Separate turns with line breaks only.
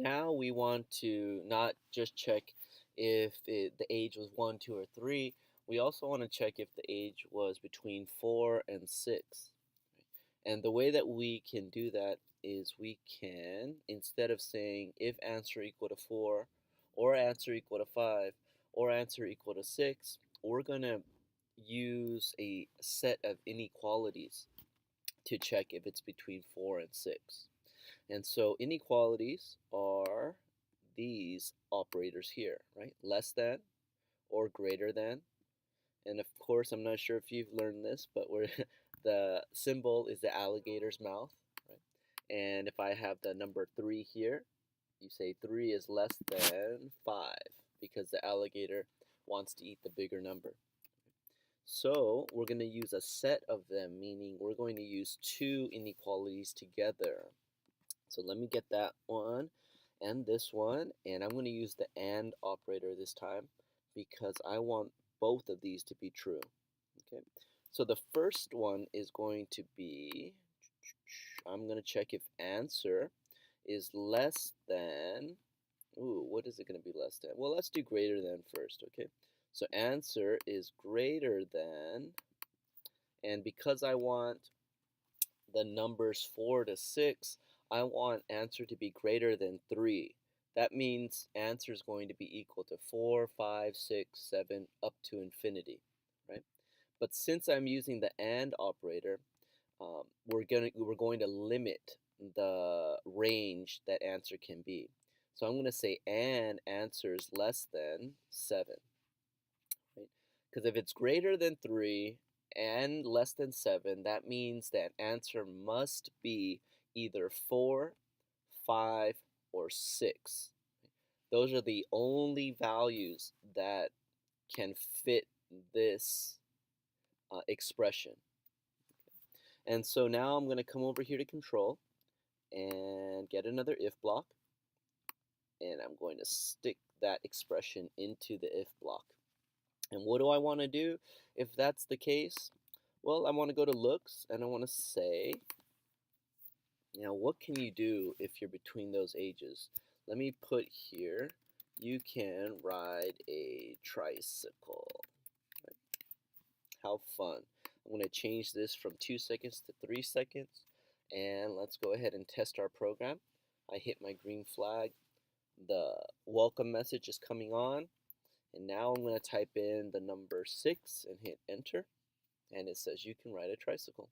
Now we want to not just check if the age was 1, 2, or 3. We also want to check if the age was between 4 and 6. And the way that we can do that is we can, instead of saying if answer equal to 4, or answer equal to 5, or answer equal to 6, we're going to use a set of inequalities to check if it's between 4 and 6. And so inequalities are these operators here, right? Less than or greater than. And of course, I'm not sure if you've learned this, but the symbol is the alligator's mouth, right? And if I have the number 3 here, you say 3 is less than 5 because the alligator wants to eat the bigger number. So we're going to use a set of them, meaning we're going to use two inequalities together. So let me get that one and this one, and I'm going to use the AND operator this time because I want both of these to be true. Okay, so the first one is going to be, I'm going to check if answer is less than, what is it going to be less than? Well, let's do greater than first, okay? So answer is greater than, and because I want the numbers 4 to 6, I want answer to be greater than 3. That means answer is going to be equal to 4, 5, 6, 7, up to infinity, right? But since I'm using the AND operator, we're going to limit the range that answer can be. So I'm going to say and answer is less than 7, right? Because if it's greater than 3 and less than 7, that means that answer must be either 4, 5, or 6. Those are the only values that can fit this expression. And so now I'm going to come over here to control and get another if block, and I'm going to stick that expression into the if block. And what do I want to do if that's the case? Well, I want to go to looks and I want to say, now what can you do if you're between those ages? Let me put here, you can ride a tricycle. How fun. I'm going to change this from 2 seconds to 3 seconds. And let's go ahead and test our program. I hit my green flag. The welcome message is coming on. And now I'm going to type in the number 6 and hit enter. And it says you can ride a tricycle.